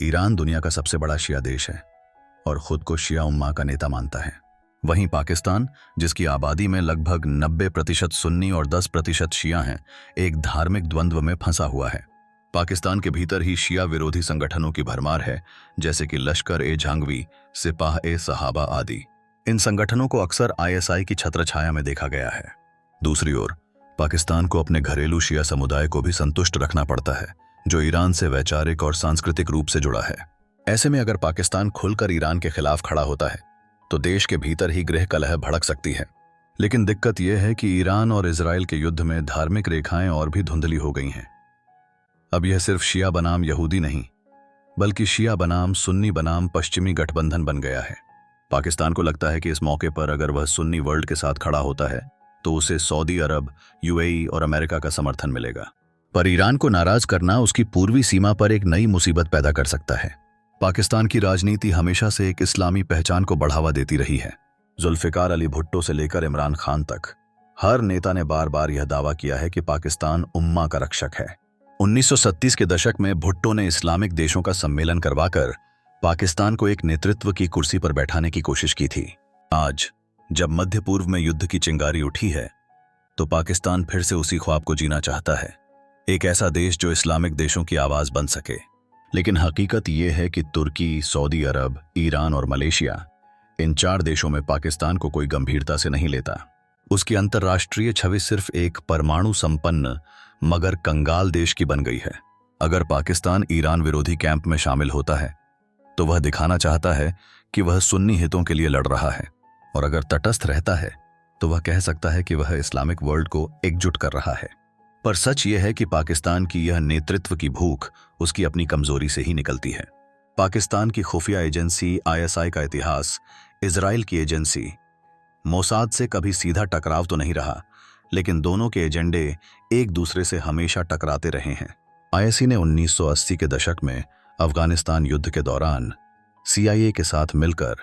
Iran दुनिया का सबसे बड़ा शिया देश है और खुद को शिया उम्मा का नेता मानता है। वहीं पाकिस्तान, जिसकी आबादी में लगभग 90% सुन्नी और 10% शिया हैं, एक धार्मिक द्वंद्व में फंसा हुआ है। पाकिस्तान के भीतर ही शिया विरोधी संगठनों की भरमार है, जैसे कि लश्कर-ए-जंगवी, सिपाह-ए-सहाबा आदि। इन संगठनों को अक्सर ISI की छत्रछाया में देखा गया है। दूसरी ओर पाकिस्तान को अपने घरेलू शिया समुदाय को भी संतुष्ट रखना पड़ता है, जो ईरान से वैचारिक और सांस्कृतिक रूप से जुड़ा है। ऐसे में अगर पाकिस्तान खुलकर ईरान के खिलाफ खड़ा होता है तो देश के भीतर ही गृह कलह भड़क सकती है। लेकिन दिक्कत यह है कि ईरान और इजराइल के युद्ध में धार्मिक रेखाएं और भी धुंधली हो गई हैं। अब यह सिर्फ शिया बनाम यहूदी नहीं, बल्कि शिया बनाम सुन्नी बनाम पश्चिमी गठबंधन बन गया है। पाकिस्तान को लगता है कि इस मौके पर अगर वह सुन्नी वर्ल्ड के साथ खड़ा होता है तो उसे सऊदी अरब, UAE और अमेरिका का समर्थन मिलेगा। पर ईरान को नाराज करना उसकी पूर्वी सीमा पर एक नई मुसीबत पैदा कर सकता है। पाकिस्तान की राजनीति हमेशा से एक इस्लामी पहचान को बढ़ावा देती रही है। जुल्फिकार अली भुट्टो से लेकर इमरान खान तक हर नेता ने बार बार यह दावा किया है कि पाकिस्तान उम्मा का रक्षक है। 1930 के दशक में भुट्टो ने इस्लामिक देशों का सम्मेलन करवाकर पाकिस्तान को एक नेतृत्व की कुर्सी पर बैठाने की कोशिश की थी। आज जब मध्य पूर्व में युद्ध की चिंगारी उठी है तो पाकिस्तान फिर से उसी ख्वाब को जीना चाहता है, एक ऐसा देश जो इस्लामिक देशों की आवाज बन सके। लेकिन हकीकत यह है कि तुर्की, सऊदी अरब, ईरान और मलेशिया, इन 4 देशों में पाकिस्तान को कोई गंभीरता से नहीं लेता। उसकी अंतर्राष्ट्रीय छवि सिर्फ एक परमाणु संपन्न मगर कंगाल देश की बन गई है। अगर पाकिस्तान ईरान विरोधी कैंप में शामिल होता है तो वह दिखाना चाहता है कि वह सुन्नी हितों के लिए लड़ रहा है, और अगर तटस्थ रहता है तो वह कह सकता है कि वह इस्लामिक वर्ल्ड को एकजुट कर रहा है। पर सच यह है कि पाकिस्तान की यह नेतृत्व की भूख उसकी अपनी कमजोरी से ही निकलती है। पाकिस्तान की खुफिया एजेंसी ISI का इतिहास इजराइल की एजेंसी मोसाद से कभी सीधा टकराव तो नहीं रहा, लेकिन दोनों के एजेंडे एक दूसरे से हमेशा टकराते रहे हैं। ISI ने 1980 के दशक में अफगानिस्तान युद्ध के दौरान CIA के साथ मिलकर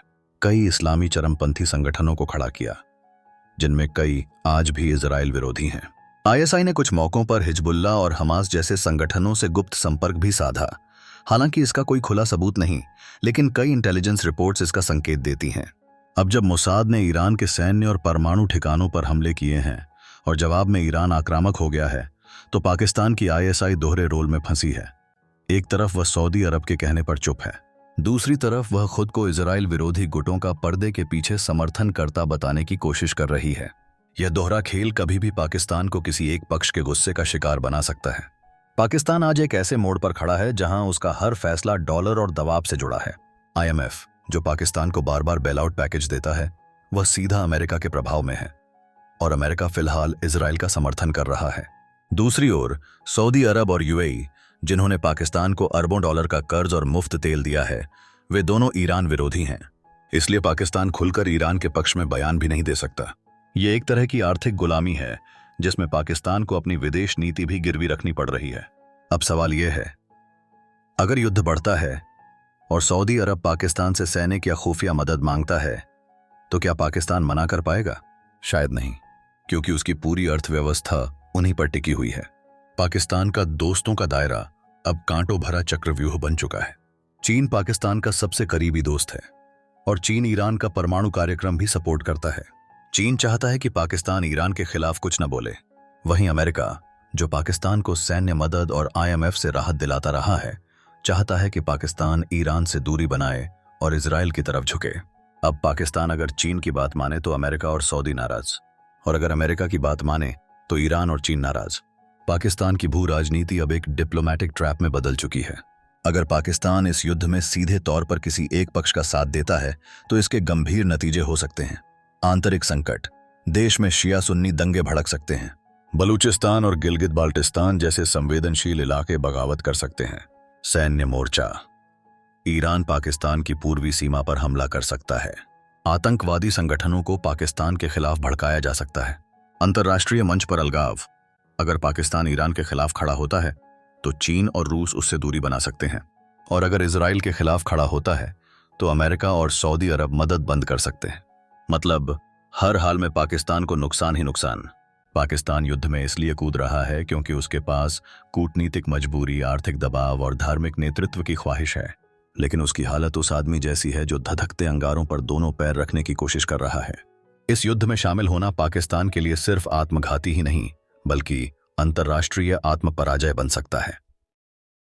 कई इस्लामी चरमपंथी संगठनों को खड़ा किया, जिनमें कई आज भी इजराइल विरोधी हैं। ISI ने कुछ मौकों पर हिजबुल्लाह और हमास जैसे संगठनों से गुप्त संपर्क भी साधा। हालांकि इसका कोई खुला सबूत नहीं, लेकिन कई इंटेलिजेंस रिपोर्ट्स इसका संकेत देती हैं। अब जब मोसाद ने ईरान के सैन्य और परमाणु ठिकानों पर हमले किए हैं और जवाब में ईरान आक्रामक हो गया है, तो पाकिस्तान की ISI दोहरे रोल में फंसी है। एक तरफ वह सऊदी अरब के कहने पर चुप है, दूसरी तरफ वह खुद को इजराइल विरोधी गुटों का पर्दे के पीछे समर्थन करता बताने की कोशिश कर रही है। यह दोहरा खेल कभी भी पाकिस्तान को किसी एक पक्ष के गुस्से का शिकार बना सकता है। पाकिस्तान आज एक ऐसे मोड़ पर खड़ा है जहां उसका हर फैसला डॉलर और दबाव से जुड़ा है। IMF, जो पाकिस्तान को बार बार बेल आउट पैकेज देता है, वह सीधा अमेरिका के प्रभाव में है, और अमेरिका फिलहाल इजराइल का समर्थन कर रहा है। दूसरी ओर सऊदी अरब और UAE, जिन्होंने पाकिस्तान को अरबों डॉलर का कर्ज और मुफ्त तेल दिया है, वे दोनों ईरान विरोधी हैं। इसलिए पाकिस्तान खुलकर ईरान के पक्ष में बयान भी नहीं दे सकता। ये एक तरह की आर्थिक गुलामी है जिसमें पाकिस्तान को अपनी विदेश नीति भी गिरवी रखनी पड़ रही है। अब सवाल यह है, अगर युद्ध बढ़ता है और सऊदी अरब पाकिस्तान से सैनिक या खुफिया मदद मांगता है, तो क्या पाकिस्तान मना कर पाएगा? शायद नहीं, क्योंकि उसकी पूरी अर्थव्यवस्था उन्हीं पर टिकी हुई है। पाकिस्तान का दोस्तों का दायरा अब कांटों भरा चक्रव्यूह बन चुका है। चीन पाकिस्तान का सबसे करीबी दोस्त है और चीन ईरान का परमाणु कार्यक्रम भी सपोर्ट करता है। चीन चाहता है कि पाकिस्तान ईरान के खिलाफ कुछ न बोले। वहीं अमेरिका, जो पाकिस्तान को सैन्य मदद और IMF से राहत दिलाता रहा है, चाहता है कि पाकिस्तान ईरान से दूरी बनाए और इजराइल की तरफ झुके। अब पाकिस्तान अगर चीन की बात माने तो अमेरिका और सऊदी नाराज, और अगर अमेरिका की बात माने तो ईरान और चीन नाराज। पाकिस्तान की भू राजनीति अब एक डिप्लोमैटिक ट्रैप में बदल चुकी है। अगर पाकिस्तान इस युद्ध में सीधे तौर पर किसी एक पक्ष का साथ देता है तो इसके गंभीर नतीजे हो सकते हैं। आंतरिक संकट, देश में शिया सुन्नी दंगे भड़क सकते हैं। बलूचिस्तान और गिलगित बाल्टिस्तान जैसे संवेदनशील इलाके बगावत कर सकते हैं। सैन्य मोर्चा, ईरान पाकिस्तान की पूर्वी सीमा पर हमला कर सकता है। आतंकवादी संगठनों को पाकिस्तान के खिलाफ भड़काया जा सकता है। अंतर्राष्ट्रीय मंच पर अलगाव, अगर पाकिस्तान ईरान के खिलाफ खड़ा होता है तो चीन और रूस उससे दूरी बना सकते हैं, और अगर इजराइल के खिलाफ खड़ा होता है तो अमेरिका और सऊदी अरब मदद बंद कर सकते हैं। मतलब हर हाल में पाकिस्तान को नुकसान ही नुकसान। पाकिस्तान युद्ध में इसलिए कूद रहा है क्योंकि उसके पास कूटनीतिक मजबूरी, आर्थिक दबाव और धार्मिक नेतृत्व की ख्वाहिश है। लेकिन उसकी हालत उस आदमी जैसी है जो धधकते अंगारों पर दोनों पैर रखने की कोशिश कर रहा है। इस युद्ध में शामिल होना पाकिस्तान के लिए सिर्फ आत्मघाती ही नहीं, बल्कि अंतर्राष्ट्रीय आत्मपराजय बन सकता है।